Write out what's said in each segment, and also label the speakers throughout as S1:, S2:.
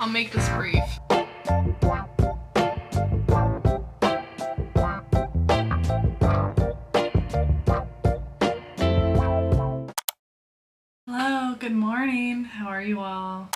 S1: I'll make this brief. Hello, good morning. How are you all?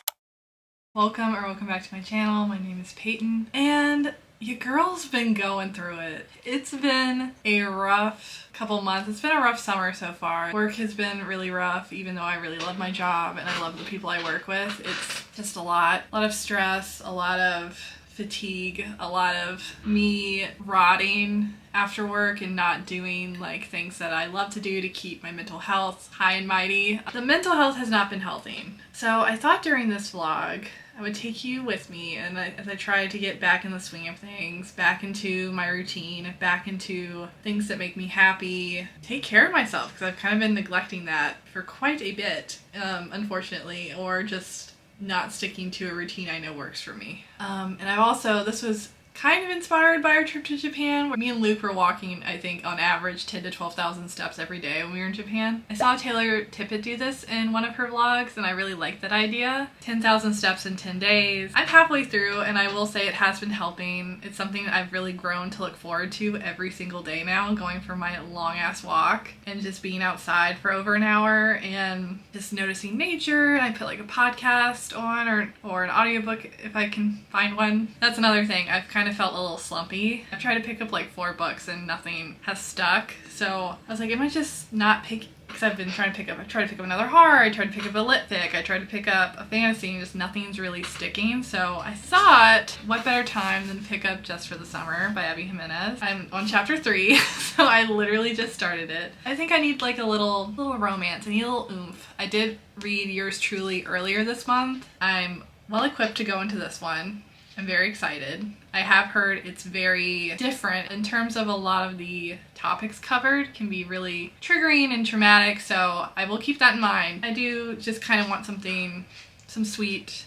S1: Welcome back to my channel. My name is Peyton, and your girl's been going through it. It's been a rough couple months. It's been a rough summer so far. Work has been really rough, even though I really love my job and I love the people I work with. It's just a lot of stress, a lot of fatigue, a lot of me rotting after work and not doing like things that I love to do to keep my mental health high and mighty. The mental health has not been helping. So I thought during this vlog I would take you with me and as I try to get back in the swing of things, back into my routine, back into things that make me happy, take care of myself, because I've kind of been neglecting that for quite a bit, unfortunately, or just not sticking to a routine I know works for me. And I've also, this was kind of inspired by our trip to Japan, where me and Luke were walking, I think, on average 10 to 12,000 steps every day when we were in Japan. I saw Taylor Tippett do this in one of her vlogs, and I really liked that idea. 10,000 steps in 10 days. I'm halfway through, and I will say it has been helping. It's something I've really grown to look forward to every single day now, going for my long-ass walk and just being outside for over an hour and just noticing nature. And I put like a podcast on or an audiobook if I can find one. That's another thing. I've kind of felt a little slumpy. I've tried to pick up like 4 books and nothing has stuck. So I was like, I might just not pick, because I've been trying to pick up, I tried to pick up another horror, I tried to pick up a lit fic, I tried to pick up a fantasy, and just nothing's really sticking. So I thought, what better time than to pick up Just for the Summer by Abby Jimenez. I'm on chapter 3, so I literally just started it. I think I need like a little romance, I need a little oomph. I did read Yours Truly earlier this month. I'm well equipped to go into this one. I'm very excited. I have heard it's very different in terms of a lot of the topics covered can be really triggering and traumatic, so I will keep that in mind. I do just kind of want some sweet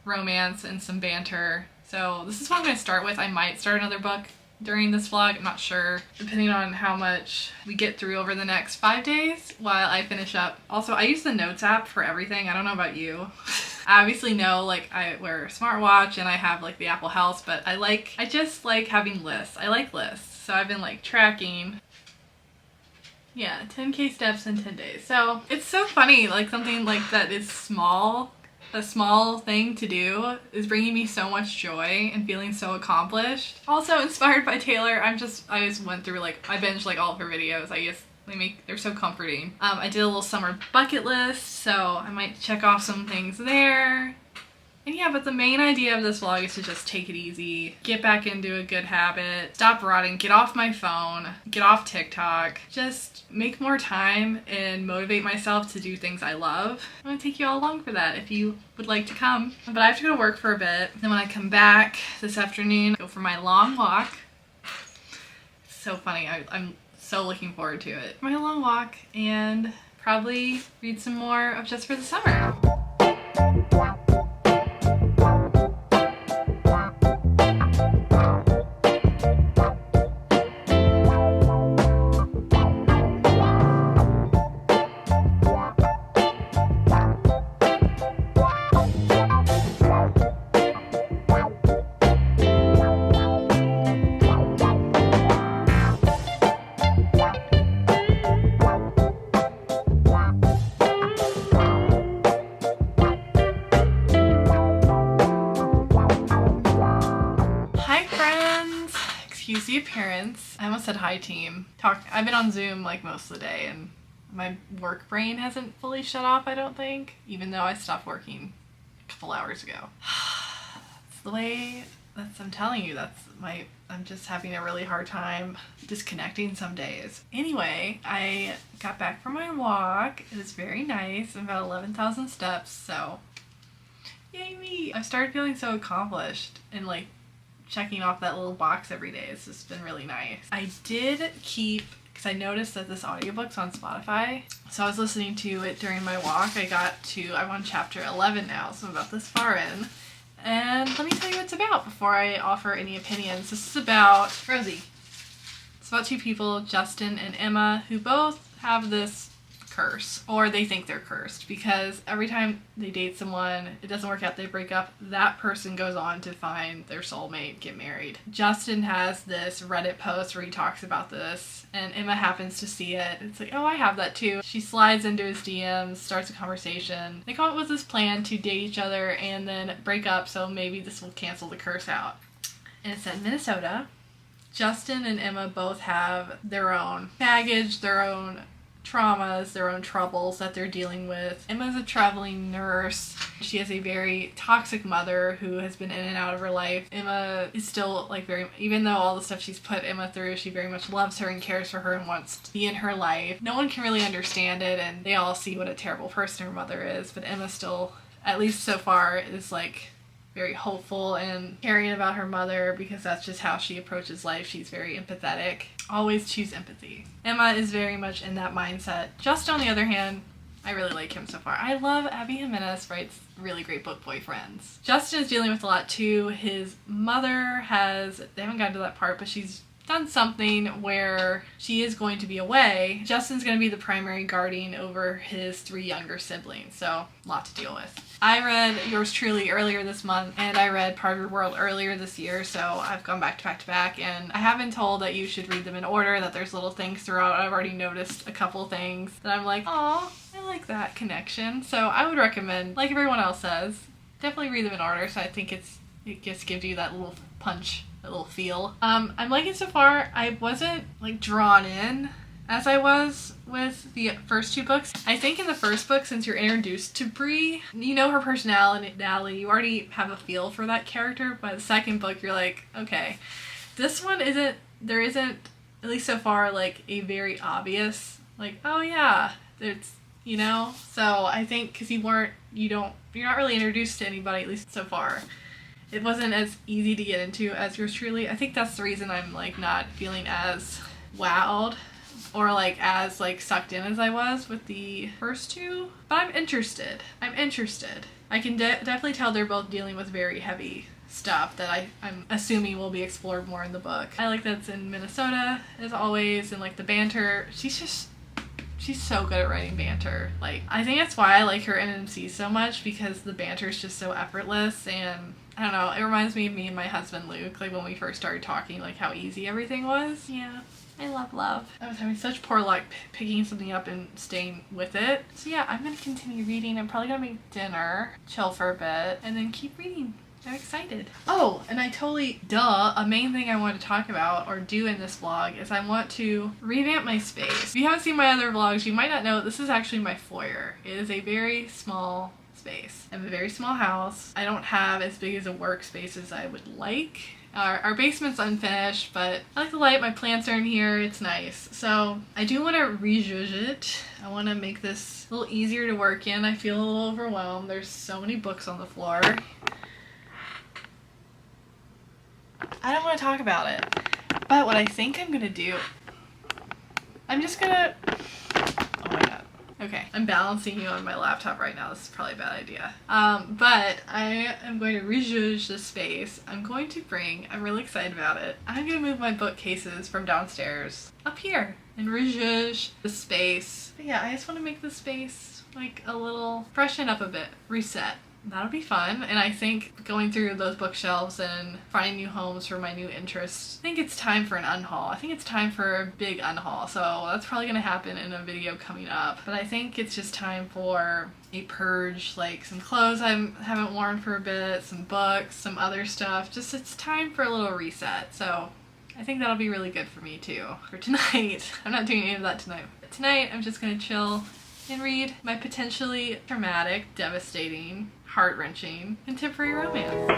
S1: romance and some banter. So this is what I'm going to start with. I might start another book during this vlog, I'm not sure, depending on how much we get through over the next 5 days while I finish up. Also, I use the Notes app for everything. I don't know about you. I obviously know, like, I wear a smartwatch and I have like the Apple Health, but I just like having lists. I like lists. So I've been like tracking, yeah, 10K steps in 10 days. So it's so funny, like something like that is small, a small thing to do is bringing me so much joy and feeling so accomplished. Also inspired by Taylor, I just went through like, I binged like all of her videos. They're so comforting. I did a little summer bucket list, so I might check off some things there. And yeah, but the main idea of this vlog is to just take it easy, get back into a good habit, stop rotting, get off my phone, get off TikTok, just make more time and motivate myself to do things I love. I'm gonna take you all along for that if you would like to come. But I have to go to work for a bit. Then when I come back this afternoon, go for my long walk. It's so funny, I'm so looking forward to it. My long walk and probably read some more of Just for the Summer. Excuse the appearance. I almost said hi team. I've been on Zoom like most of the day and my work brain hasn't fully shut off, I don't think, even though I stopped working a couple hours ago. That's the way, I'm telling you, I'm just having a really hard time disconnecting some days. Anyway, I got back from my walk. It was very nice, about 11,000 steps, so yay me. I started feeling so accomplished and like checking off that little box every day. It's just been really nice. I did keep, because I noticed that this audiobook's on Spotify, so I was listening to it during my walk. I'm on chapter 11 now, so I'm about this far in. And let me tell you what it's about before I offer any opinions. This is about Rosie. It's about 2 people, Justin and Emma, who both have this curse, or they think they're cursed, because every time they date someone, it doesn't work out, they break up, that person goes on to find their soulmate, get married. Justin has this Reddit post where he talks about this, and Emma happens to see it. It's like, oh, I have that too. She slides into his DMs, starts a conversation. They come up with this plan to date each other and then break up, so maybe this will cancel the curse out. And it's in Minnesota. Justin and Emma both have their own baggage, their own traumas, their own troubles that they're dealing with. Emma's a traveling nurse. She has a very toxic mother who has been in and out of her life. Emma is still like even though all the stuff she's put Emma through, she very much loves her and cares for her and wants to be in her life. No one can really understand it, and they all see what a terrible person her mother is, but Emma still, at least so far, is like very hopeful and caring about her mother because that's just how she approaches life. She's very empathetic. Always choose empathy. Emma is very much in that mindset. Justin, on the other hand, I really like him so far. I love Abby Jimenez writes really great book boyfriends. Justin is dealing with a lot too. His mother they haven't gotten to that part, but she's done something where she is going to be away. Justin's going to be the primary guardian over his 3 younger siblings, so a lot to deal with. I read Yours Truly earlier this month, and I read Part of Your World earlier this year, so I've gone back to back, and I have been told that you should read them in order, that there's little things throughout. I've already noticed a couple things that I'm like, oh, I like that connection. So I would recommend, like everyone else says, definitely read them in order, so I think it just gives you that little punch, a little feel. I'm liking it so far. I wasn't like drawn in as I was with the first 2 books. I think in the first book, since you're introduced to Bree, you know her personality, you already have a feel for that character. By the second book, you're like, okay, this one there isn't, at least so far, like a very obvious, like, oh yeah, it's, you know? So I think because you're not really introduced to anybody, at least so far. It wasn't as easy to get into as Yours Truly. I think that's the reason I'm like not feeling as wowed or like as like sucked in as I was with the first 2. But I'm interested. I can definitely tell they're both dealing with very heavy stuff that I'm assuming will be explored more in the book. I like that it's in Minnesota as always, and like the banter. She's so good at writing banter. Like, I think that's why I like her NMC so much, because the banter is just so effortless, and I don't know, it reminds me of me and my husband Luke, like when we first started talking, like how easy everything was. Yeah, I love. I was having such poor luck picking something up and staying with it. So yeah, I'm gonna continue reading. I'm probably gonna make dinner, chill for a bit, and then keep reading. I'm excited. Oh, and a main thing I want to talk about or do in this vlog is I want to revamp my space. If you haven't seen my other vlogs, you might not know this is actually my foyer. It is a very small space. I have a very small house. I don't have as big as a workspace as I would like. Our basement's unfinished, but I like the light. My plants are in here. It's nice. So I do want to rejudge it. I want to make this a little easier to work in. I feel a little overwhelmed. There's so many books on the floor. I don't want to talk about it, but what I think I'm gonna do, oh my god. Okay, I'm balancing you on my laptop right now. This is probably a bad idea. But I am going to rejudge the space. I'm really excited about it. I'm gonna move my bookcases from downstairs up here and rejudge the space. But yeah, I just want to make the space like a little, freshen up a bit, reset. That'll be fun, and I think going through those bookshelves and finding new homes for my new interests, I think it's time for an unhaul. I think it's time for a big unhaul, so that's probably going to happen in a video coming up. But I think it's just time for a purge, like some clothes I haven't worn for a bit, some books, some other stuff. Just it's time for a little reset, so I think that'll be really good for me too. For tonight, I'm not doing any of that tonight. But tonight, I'm just going to chill and read my potentially traumatic, devastating, heart-wrenching contemporary romance.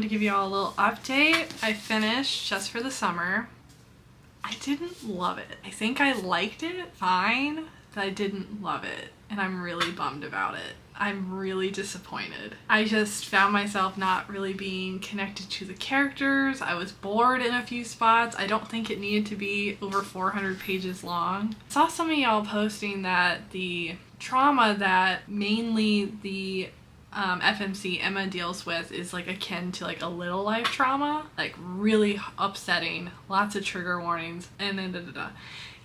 S1: give you all a little update. I finished Just for the Summer. I didn't love it. I think I liked it fine, but I didn't love it, and I'm really bummed about it. I'm really disappointed. I just found myself not really being connected to the characters. I was bored in a few spots. I don't think it needed to be over 400 pages long. I saw some of y'all posting that the trauma that mainly the FMC Emma deals with is like akin to like a little life trauma, like really upsetting, lots of trigger warnings, and then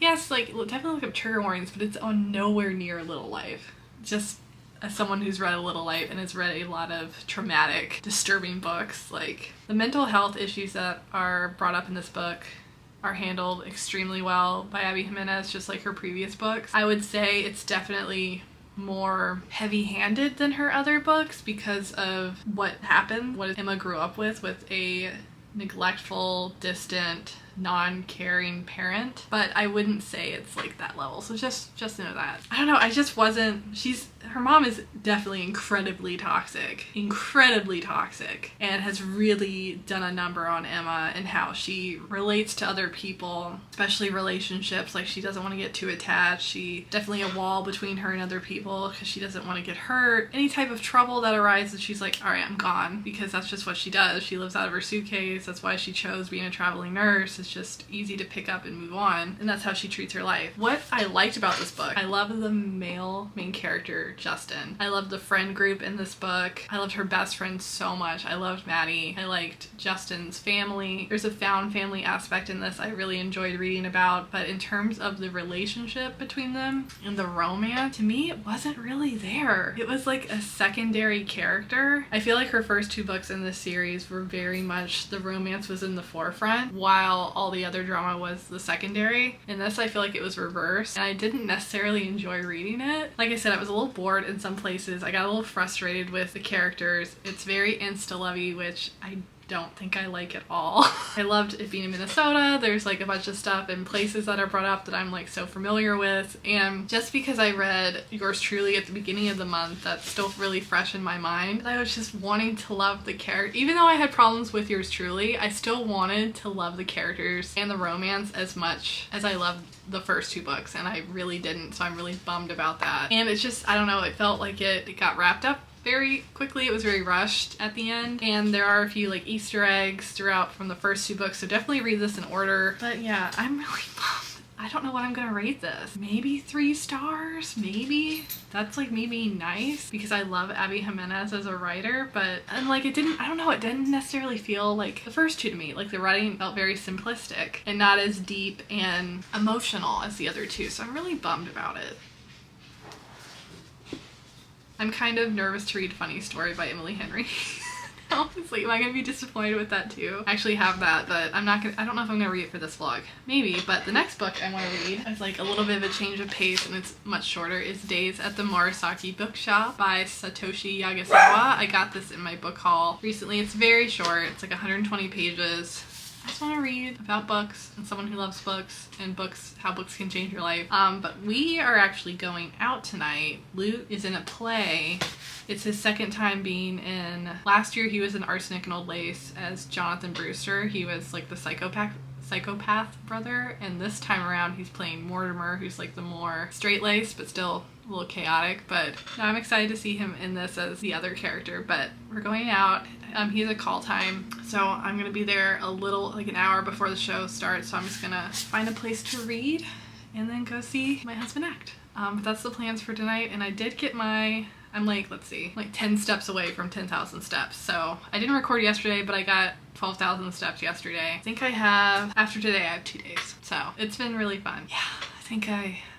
S1: yes, like definitely look up trigger warnings, but it's on nowhere near little life. Just as someone who's read a little life and has read a lot of traumatic, disturbing books, like the mental health issues that are brought up in this book are handled extremely well by Abby Jimenez, just like her previous books. I would say it's definitely more heavy-handed than her other books because of what happened, what Emma grew up with a neglectful, distant, non-caring parent, but I wouldn't say it's like that level, so just know that. I don't know, I just wasn't, her mom is definitely incredibly toxic, and has really done a number on Emma and how she relates to other people, especially relationships. Like, she doesn't want to get too attached. She definitely a wall between her and other people because she doesn't want to get hurt. Any type of trouble that arises, she's like, all right, I'm gone, because that's just what she does. She lives out of her suitcase. That's why she chose being a traveling nurse. It's just easy to pick up and move on, and that's how she treats her life. What I liked about this book, I love the male main character, Justin. I loved the friend group in this book. I loved her best friend so much. I loved Maddie. I liked Justin's family. There's a found family aspect in this I really enjoyed reading about, but in terms of the relationship between them and the romance, to me it wasn't really there. It was like a secondary character. I feel like her first two books in this series were very much the romance was in the forefront while all the other drama was the secondary. In this, I feel like it was reversed, and I didn't necessarily enjoy reading it. Like I said, I was a little bored in some places. I got a little frustrated with the characters. It's very insta-lovey, which I don't think I like at all. I loved it being in Minnesota. There's like a bunch of stuff and places that are brought up that I'm like so familiar with, and just because I read Yours Truly at the beginning of the month, that's still really fresh in my mind. I was just wanting to love the character. Even though I had problems with Yours Truly, I still wanted to love the characters and the romance as much as I loved the first two books, and I really didn't, so I'm really bummed about that. And it's just, I don't know, it felt like it got wrapped up very quickly. It was very rushed at the end, and there are a few like Easter eggs throughout from the first two books, so definitely read this in order. But yeah, I'm really bummed. I don't know what I'm gonna rate this. Maybe 3 stars, maybe. That's like me being nice because I love Abby Jimenez as a writer, but, and like it didn't, I don't know, it didn't necessarily feel like the first two to me. Like the writing felt very simplistic and not as deep and emotional as the other two, so I'm really bummed about it. I'm kind of nervous to read Funny Story by Emily Henry. Honestly, am I gonna be disappointed with that too? I actually have that, but I don't know if I'm gonna read it for this vlog. Maybe, but the next book I want to read is like a little bit of a change of pace, and it's much shorter, is Days at the Murasaki Bookshop by Satoshi Yagasawa. I got this in my book haul recently. It's very short. It's like 120 pages. I just want to read about books and someone who loves books and books, how books can change your life. But we are actually going out tonight. Luke is in a play. It's his second time being in. Last year he was in Arsenic and Old Lace as Jonathan Brewster. He was like the psychopath brother, and this time around he's playing Mortimer, who's like the more straight-laced but still a little chaotic. But now I'm excited to see him in this as the other character. But we're going out. He has a call time, so I'm gonna be there a little, like an hour before the show starts, so I'm just gonna find a place to read and then go see my husband act. But that's the plans for tonight, and I did get my, I'm like, let's see, like 10 steps away from 10,000 steps. So I didn't record yesterday, but I got 12,000 steps yesterday. I think I have, after today, I have 2 days. So it's been really fun. Yeah, I think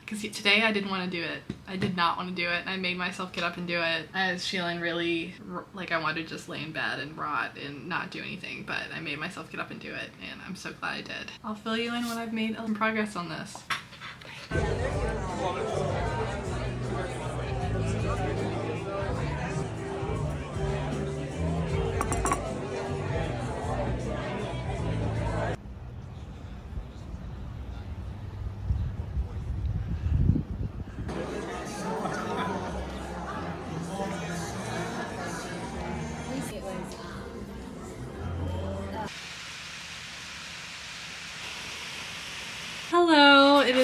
S1: because today I didn't want to do it. I did not want to do it, and I made myself get up and do it. I was feeling really like I wanted to just lay in bed and rot and not do anything, but I made myself get up and do it, and I'm so glad I did. I'll fill you in when I've made some progress on this.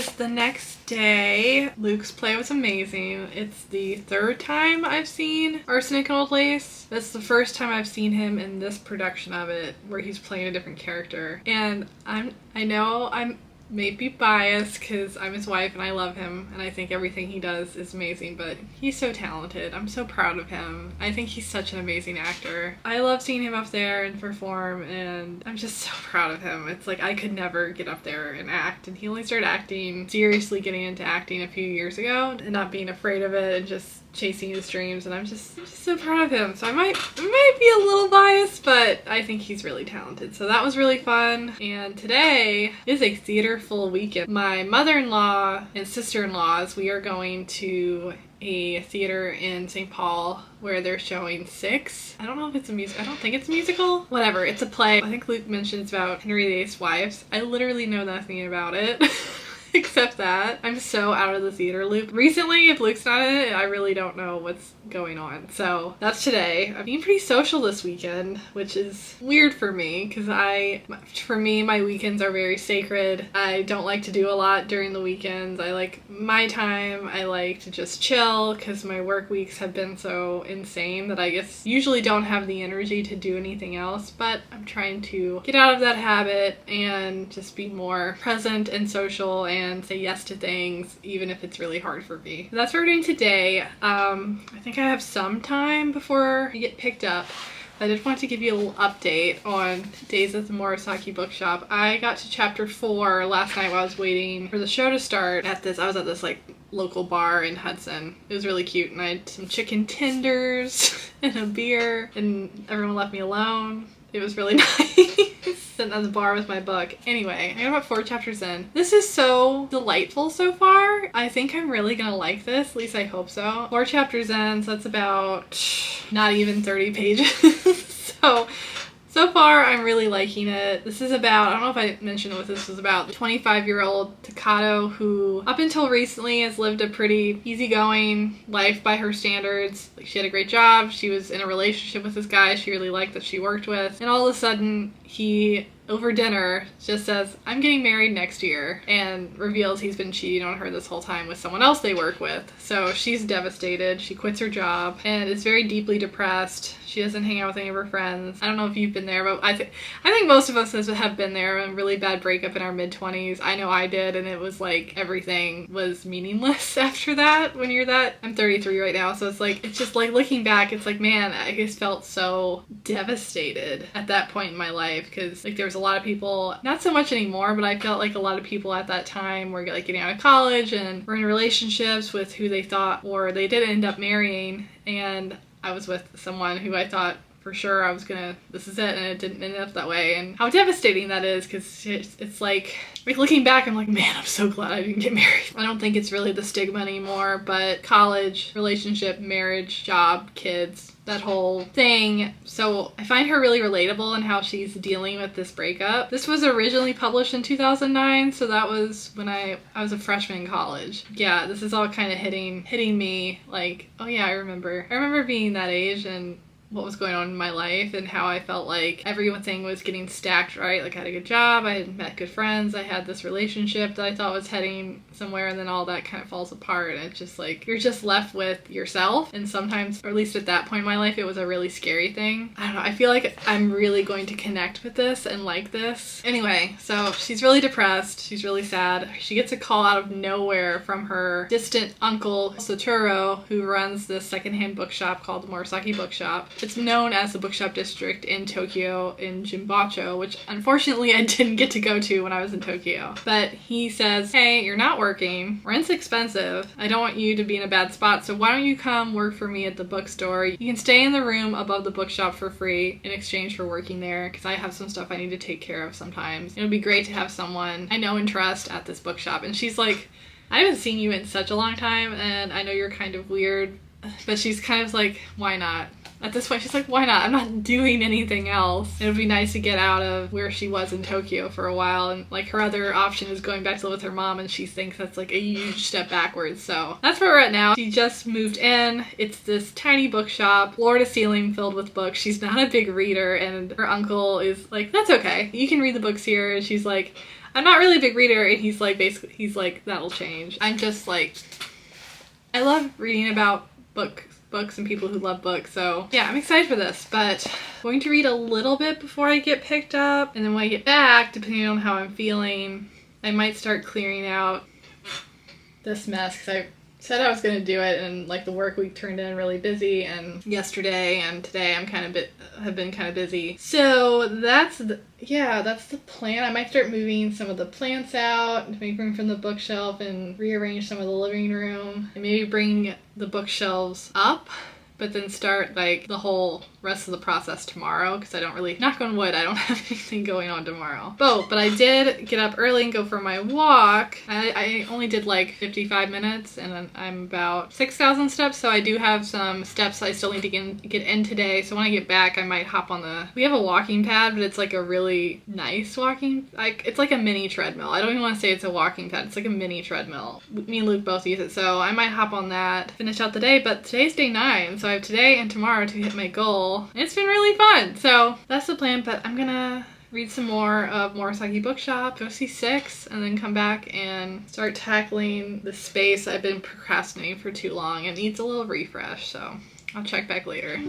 S1: was the next day. Luke's play was amazing. It's the third time I've seen Arsenic and Old Lace. That's the first time I've seen him in this production of it where he's playing a different character. And I know I'm maybe biased because I'm his wife and I love him and I think everything he does is amazing, but he's so talented. I'm so proud of him. I think he's such an amazing actor. I love seeing him up there and perform, and I'm just so proud of him. It's like I could never get up there and act, and he only started seriously getting into acting a few years ago and not being afraid of it and just chasing his dreams, and I'm just so proud of him. So I might be a little biased, but I think he's really talented. So that was really fun. And today is a theater full weekend. My mother-in-law and sister-in-laws, we are going to a theater in St. Paul where they're showing Six. I don't know if it's a musical. I don't think it's a musical. Whatever, it's a play. I think Luke mentioned it's about Henry VIII's wives. I literally know nothing about it. Except that I'm so out of the theater loop. Recently, if Luke's not in it, I really don't know what's going on. So that's today. I'm being pretty social this weekend, which is weird for me because for me, my weekends are very sacred. I don't like to do a lot during the weekends. I like my time. I like to just chill because my work weeks have been so insane that I guess usually don't have the energy to do anything else, but I'm trying to get out of that habit and just be more present and social and say yes to things, even if it's really hard for me. So that's what we're doing today. I think I have some time before we get picked up. I did want to give you a little update on days at the Murasaki bookshop. I got to chapter 4 last night while I was waiting for the show to start I was at this like local bar in Hudson. It was really cute, and I had some chicken tenders and a beer, and everyone left me alone. It was really nice. Sitting at the bar with my book. Anyway, I got about 4 chapters in. This is so delightful so far. I think I'm really gonna like this. At least I hope so. 4 chapters in, so that's about not even 30 pages. So far, I'm really liking it. This is about, I don't know if I mentioned what this was about, the 25-year-old Takato who, up until recently, has lived a pretty easygoing life by her standards. Like, she had a great job, she was in a relationship with this guy she really liked that she worked with, and all of a sudden, he, over dinner, just says, "I'm getting married next year," and reveals he's been cheating on her this whole time with someone else they work with. So she's devastated. She quits her job and is very deeply depressed. She doesn't hang out with any of her friends. I don't know if you've been there, but I think most of us have been there. A really bad breakup in our mid-20s. I know I did, and it was like everything was meaningless after that when you're that. I'm 33 right now, so it's just like looking back, it's like, man, I just felt so devastated at that point in my life because like there was a lot of people, not so much anymore, but I felt like a lot of people at that time were like getting out of college and were in relationships with who they thought, or they did end up marrying, and I was with someone who I thought for sure this is it, and it didn't end up that way, and how devastating that is because it's like looking back, I'm like, man, I'm so glad I didn't get married. I don't think it's really the stigma anymore, but college, relationship, marriage, job, kids, that whole thing. So I find her really relatable in how she's dealing with this breakup. This was originally published in 2009, so that was when I was a freshman in college. Yeah, this is all kind of hitting me like, oh yeah, I remember being that age and what was going on in my life and how I felt like everything was getting stacked right. Like I had a good job, I had met good friends, I had this relationship that I thought was heading somewhere, and then all that kind of falls apart, and it's just like you're just left with yourself. And sometimes, or at least at that point in my life, it was a really scary thing. I don't know, I feel like I'm really going to connect with this and like this. Anyway, so she's really depressed, she's really sad. She gets a call out of nowhere from her distant uncle Satoru, who runs this secondhand bookshop called the Murasaki Bookshop. It's known as the bookshop district in Tokyo, in Jimbacho, which unfortunately I didn't get to go to when I was in Tokyo. But he says, hey, you're not working, rent's expensive, I don't want you to be in a bad spot, so why don't you come work for me at the bookstore? You can stay in the room above the bookshop for free in exchange for working there, because I have some stuff I need to take care of sometimes. It would be great to have someone I know and trust at this bookshop. And she's like, I haven't seen you in such a long time, and I know you're kind of weird, but she's kind of like, why not? At this point, she's like, why not? I'm not doing anything else. It would be nice to get out of where she was in Tokyo for a while, and like her other option is going back to live with her mom, and she thinks that's like a huge step backwards. So that's where we're at now. She just moved in. It's this tiny bookshop, floor to ceiling filled with books. She's not a big reader, and her uncle is like, that's okay, you can read the books here. And she's like, I'm not really a big reader, and he's like, basically, he's like, that'll change. I'm just like, I love reading about books and people who love books, so yeah, I'm excited for this, but I'm going to read a little bit before I get picked up, and then when I get back, depending on how I'm feeling, I might start clearing out this mess, because I said I was going to do it, and like the work week turned in really busy, and yesterday and today I'm have been kind of busy. So that's the plan. I might start moving some of the plants out to make room from the bookshelf and rearrange some of the living room, and maybe bring the bookshelves up, but then start like the whole rest of the process tomorrow, because I don't really, knock on wood, I don't have anything going on tomorrow. But I did get up early and go for my walk. I only did like 55 minutes, and then I'm about 6,000 steps, so I do have some steps I still need to get in today. So when I get back, I might hop on we have a walking pad, but it's like a really nice walking, it's like a mini treadmill. I don't even want to say it's a walking pad, it's like a mini treadmill. Me and Luke both use it, so I might hop on that, finish out the day. But today's day 9, so I have today and tomorrow to hit my goal. It's been really fun, so that's the plan. But I'm gonna read some more of Murasaki Bookshop, go see 6, and then come back and start tackling the space I've been procrastinating for too long. It needs a little refresh, so I'll check back later.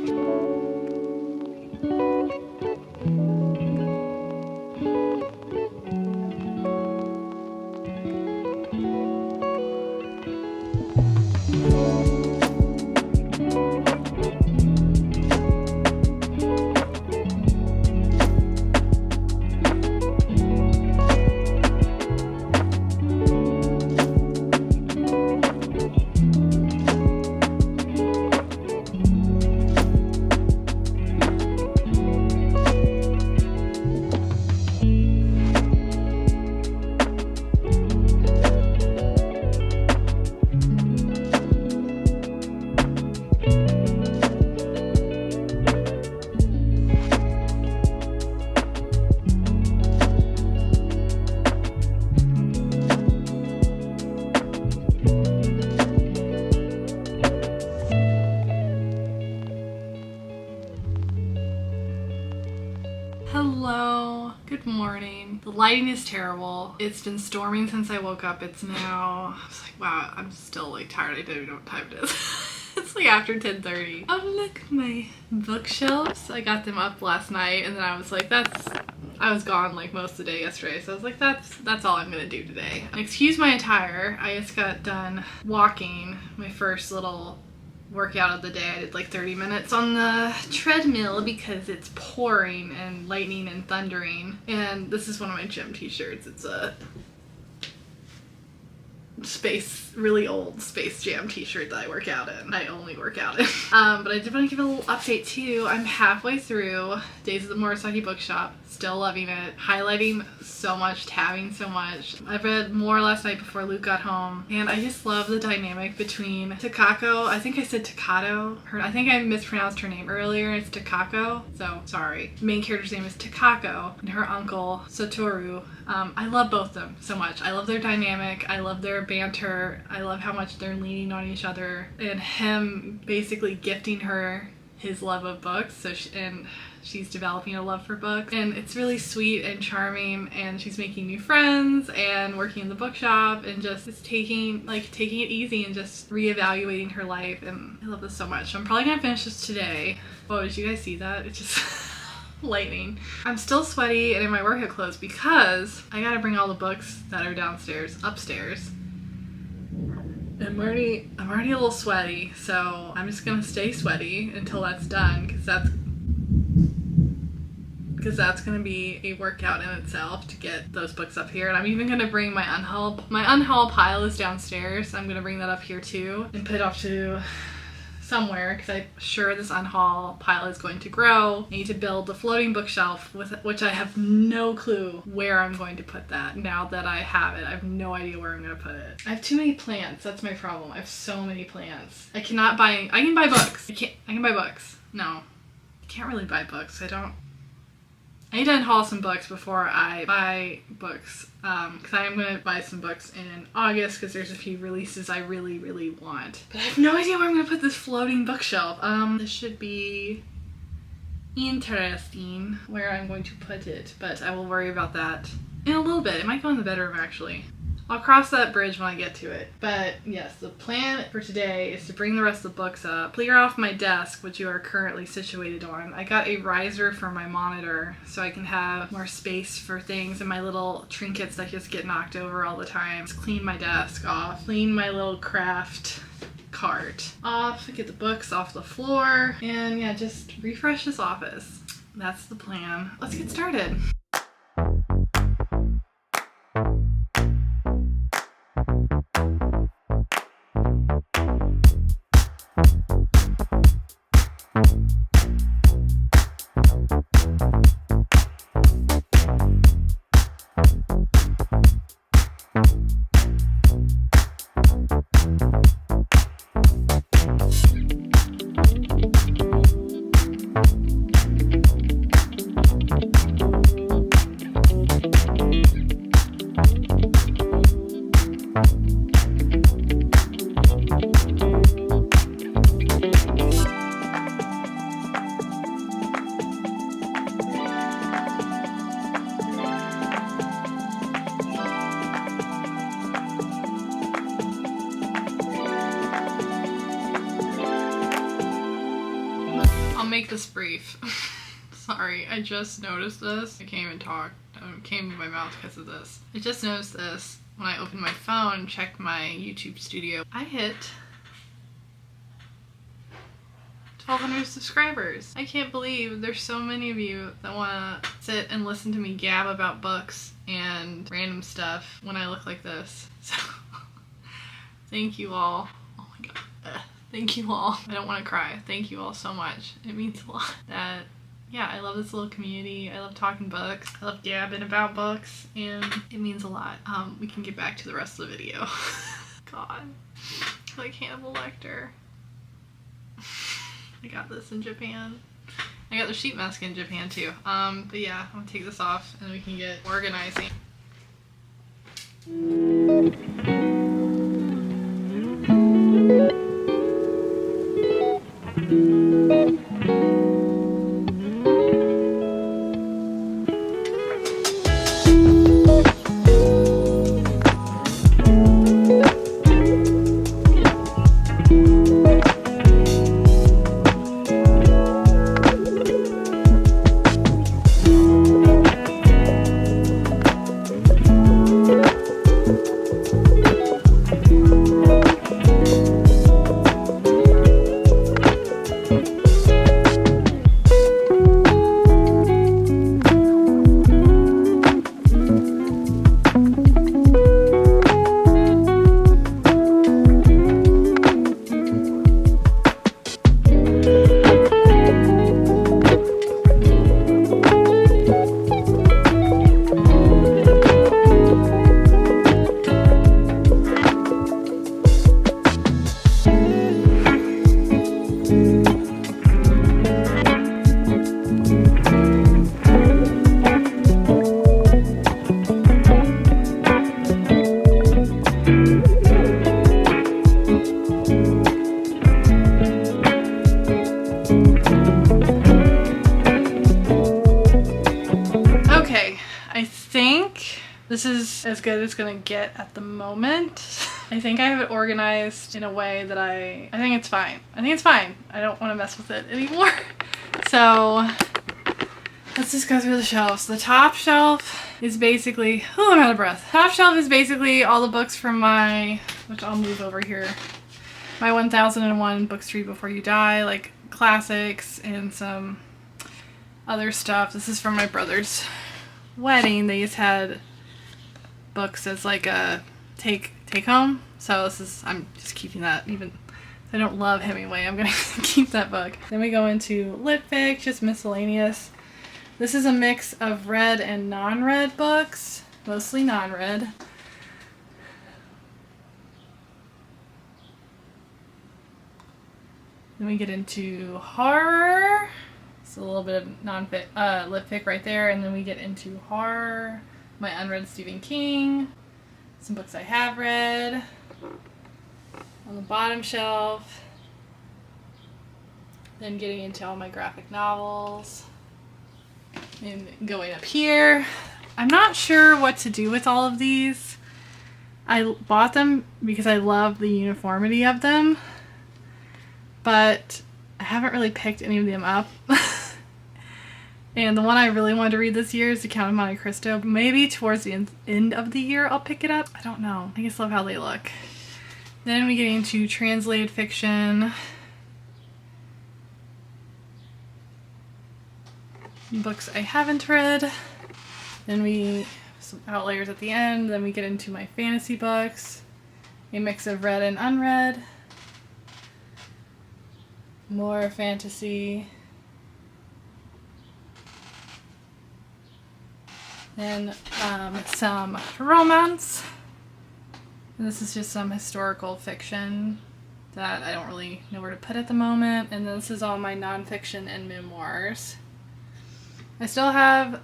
S1: Hello, good morning. The lighting is terrible. It's been storming since I woke up. It's now, I was like, wow, I'm still like tired. I don't even know what time it is. It's like after 10:30. Oh, look, my bookshelves. I got them up last night, and then I was like, I was gone like most of the day yesterday, so I was like, that's all I'm gonna do today. And excuse my attire. I just got done walking, my first little workout of the day. I did like 30 minutes on the treadmill because it's pouring and lightning and thundering. And this is one of my gym t-shirts. It's a really old Space Jam t-shirt that I work out in. I only work out in. But I did want to give a little update too. I'm halfway through Days of the Murasaki Bookshop. Still loving it. Highlighting so much, tabbing so much. I read more last night before Luke got home, and I just love the dynamic between Takako. I think I said Takato. I think I mispronounced her name earlier. It's Takako, so sorry. The main character's name is Takako, and her uncle, Satoru. I love both of them so much. I love their dynamic. I love their banter. I love how much they're leaning on each other, and him basically gifting her his love of books. So she's developing a love for books, and it's really sweet and charming, and she's making new friends and working in the bookshop and just taking it easy and just reevaluating her life. And I love this so much. I'm probably gonna finish this today. Oh, did you guys see that? It just lightning. I'm still sweaty and in my workout clothes because I gotta bring all the books that are downstairs upstairs. I'm already a little sweaty, so I'm just gonna stay sweaty until that's done, because that's gonna be a workout in itself to get those books up here. And I'm even gonna bring my unhaul pile is downstairs. I'm gonna bring that up here too and put it off to somewhere, because I'm sure this unhaul pile is going to grow. I need to build a floating bookshelf, which I have no clue where I'm going to put that. Now that I have it, I have no idea where I'm going to put it. I have too many plants. That's my problem. I have so many plants. I can buy books. I can buy books. No, I can't really buy books. I need to unhaul some books before I buy books, because I am going to buy some books in August, because there's a few releases I really, really want. But I have no idea where I'm going to put this floating bookshelf. This should be interesting where I'm going to put it, but I will worry about that In a little bit. It might go in the bedroom actually. I'll cross that bridge when I get to it. But yes, the plan for today is to bring the rest of the books up, clear off my desk, which you are currently situated on. I got a riser for my monitor so I can have more space for things and my little trinkets that just get knocked over all the time. Just clean my desk off, clean my little craft cart off, get the books off the floor, and yeah, just refresh this office. That's the plan. Let's get started. Make this brief. Sorry, I just noticed this. I can't even talk. I can't move my mouth because of this. I just noticed this when I opened my phone and checked my YouTube studio. I hit 1,200 subscribers. I can't believe there's so many of you that want to sit and listen to me gab about books and random stuff when I look like this. So, thank you all. Oh my god. Thank you all. I don't want to cry. Thank you all so much. It means a lot. Yeah, I love this little community. I love talking books. I love gabbing about books, and it means a lot. We can get back to the rest of the video. God, like Hannibal Lecter. I got this in Japan. I got the sheet mask in Japan too. But yeah, I'm gonna take this off and we can get organizing. This is as good as it's gonna get at the moment. I think I have it organized in a way that I think it's fine. I think it's fine. I don't want to mess with it anymore. So let's just go through the shelves. The top shelf is basically, oh, I'm out of breath. Top shelf is basically all the books from my, which I'll move over here, my 1001 Books to Read Before You Die, like classics and some other stuff. This is from my brother's wedding. They just had books as like a take home. So this is, I'm just keeping that, even if I don't love Hemingway, I'm gonna keep that book. Then we go into lit fic, just miscellaneous. This is a mix of read and non-read books, mostly non-read. Then we get into horror. It's a little bit of lit fic right there, and then we get into horror, my unread Stephen King, some books I have read. On the bottom shelf, then getting into all my graphic novels, and going up here, I'm not sure what to do with all of these. I bought them because I love the uniformity of them, but I haven't really picked any of them up. And the one I really wanted to read this year is The Count of Monte Cristo. Maybe towards the end of the year I'll pick it up. I don't know. I just love how they look. Then we get into translated fiction. Books I haven't read. Then we some outliers at the end. Then we get into my fantasy books. A mix of read and unread. More fantasy. Then some romance. And this is just some historical fiction that I don't really know where to put at the moment. And then this is all my nonfiction and memoirs. I still have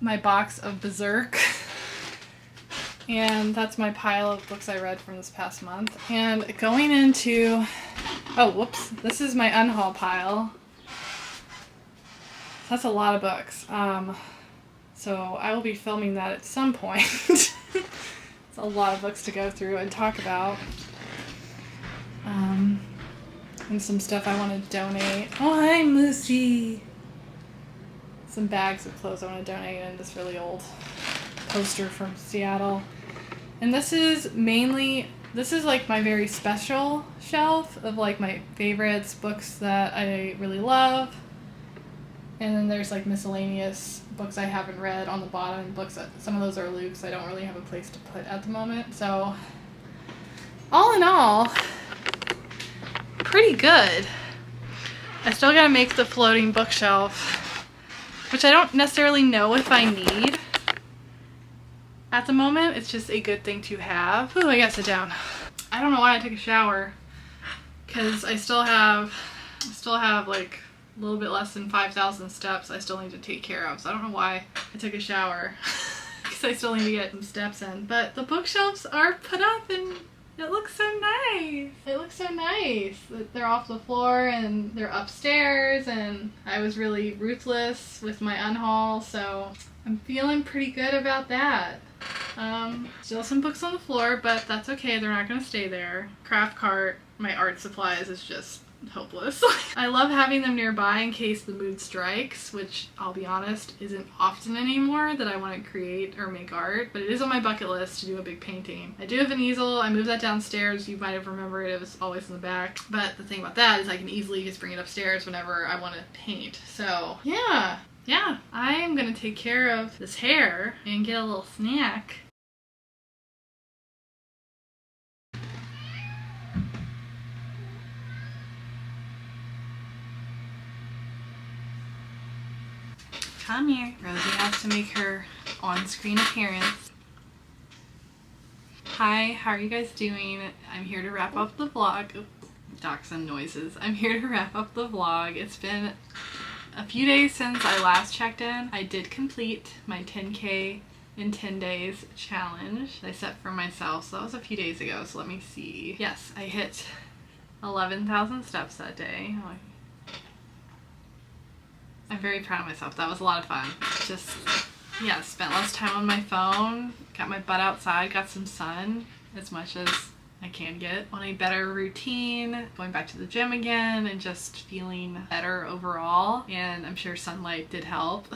S1: my box of Berserk. And that's my pile of books I read from this past month. And going into... Oh, whoops. This is my unhaul pile. That's a lot of books. So I will be filming that at some point. It's a lot of books to go through and talk about. And some stuff I want to donate. Oh, hi, Moosey! Some bags of clothes I want to donate and this really old poster from Seattle. And this is like my very special shelf of like my favorites, books that I really love. And then there's like miscellaneous books I haven't read on the bottom, books that some of those are Luke's I don't really have a place to put at the moment. So all in all, pretty good. I still gotta make the floating bookshelf, which I don't necessarily know if I need at the moment. It's just a good thing to have. Ooh, I gotta sit down. I don't know why I took a shower, because I still have like a little bit less than 5,000 steps I still need to take care of. So I don't know why I took a shower, because I still need to get some steps in. But the bookshelves are put up and it looks so nice. It looks so nice. They're off the floor and they're upstairs, and I was really ruthless with my unhaul, so I'm feeling pretty good about that. Still some books on the floor, but that's okay. They're not going to stay there. Craft cart, my art supplies is just hopeless. I love having them nearby in case the mood strikes, which I'll be honest isn't often anymore that I want to create or make art, but it is on my bucket list to do a big painting. I do have an easel. I moved that downstairs. You might have remembered it was always in the back, but the thing about that is I can easily just bring it upstairs whenever I want to paint. So yeah, I am gonna take care of this hair and get a little snack. Come here. Rosie has to make her on-screen appearance. Hi, how are you guys doing? I'm here to wrap up the vlog. Oh, dachshund noises. I'm here to wrap up the vlog. It's been a few days since I last checked in. I did complete my 10K in 10 days challenge I set for myself. So that was a few days ago. So let me see. Yes, I hit 11,000 steps that day. I'm very proud of myself. That was a lot of fun. Just, yeah, spent less time on my phone, got my butt outside, got some sun as much as I can get. On a better routine, going back to the gym again, and just feeling better overall. And I'm sure sunlight did help.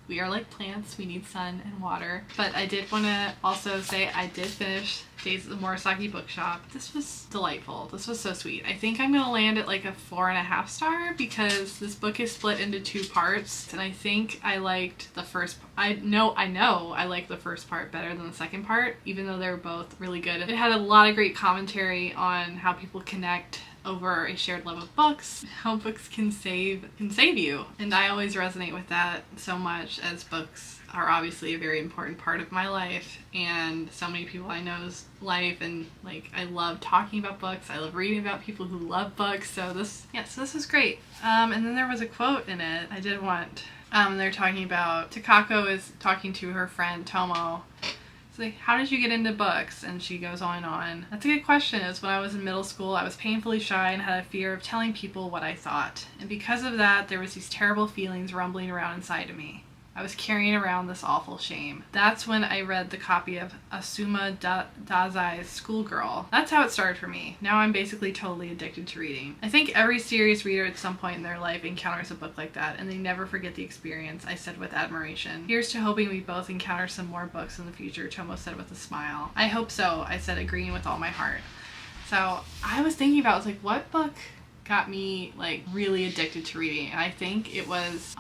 S1: We are like plants, we need sun and water. But I did want to also say I did finish Days at the Murasaki Bookshop. This was delightful. This was so sweet. I think I'm gonna land at like a 4.5 star because this book is split into 2 parts, and I think I liked the first. I know I like the first part better than the second part, even though they were both really good. It had a lot of great commentary on how people connect over a shared love of books, how books can save you, and I always resonate with that so much, as books are obviously a very important part of my life and so many people I know's life, and like I love talking about books, I love reading about people who love books, so this was great. And then there was a quote in it I did want. They're talking about, Takako is talking to her friend Tomo. It's like, how did you get into books? And she goes on and on. That's a good question. It's when I was in middle school, I was painfully shy and had a fear of telling people what I thought. And because of that, there was these terrible feelings rumbling around inside of me. I was carrying around this awful shame. That's when I read the copy of Asuma Dazai's Schoolgirl. That's how it started for me. Now I'm basically totally addicted to reading. I think every serious reader at some point in their life encounters a book like that, and they never forget the experience, I said with admiration. Here's to hoping we both encounter some more books in the future, Tomo said with a smile. I hope so, I said, agreeing with all my heart. So I was thinking about, what book got me like really addicted to reading, and I think it was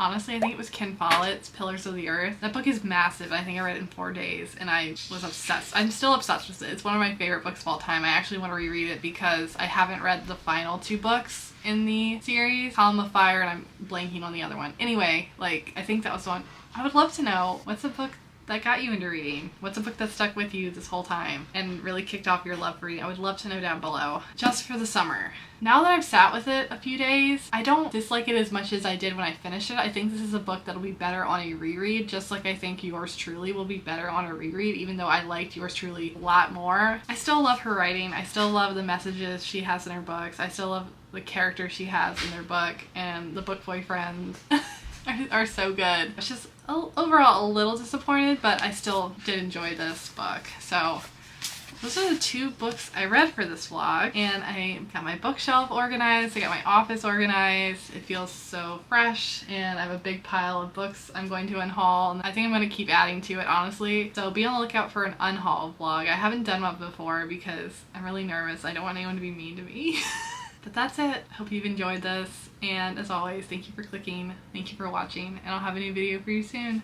S1: Ken Follett's Pillars of the Earth. That book is massive. I think I read it in 4 days and I was obsessed. I'm still obsessed with it. It's one of my favorite books of all time. I actually want to reread it because I haven't read the final 2 books in the series, Column of Fire, and I'm blanking on the other one. Anyway, I think that was the one. I would love to know, what's a book that got you into reading? What's a book that stuck with you this whole time and really kicked off your love for reading? I would love to know down below. Just for the summer. Now that I've sat with it a few days, I don't dislike it as much as I did when I finished it. I think this is a book that'll be better on a reread, just like I think Yours Truly will be better on a reread, even though I liked Yours Truly a lot more. I still love her writing. I still love the messages she has in her books. I still love the characters she has in their book, and the book boyfriends are so good. It's just overall a little disappointed, but I still did enjoy this book. So those are the 2 books I read for this vlog, and I got my bookshelf organized, I got my office organized. It feels so fresh, and I have a big pile of books I'm going to unhaul, and I think I'm going to keep adding to it, honestly. So be on the lookout for an unhaul vlog. I haven't done one before because I'm really nervous. I don't want anyone to be mean to me. But that's it. Hope you've enjoyed this, and as always, thank you for clicking, thank you for watching, and I'll have a new video for you soon.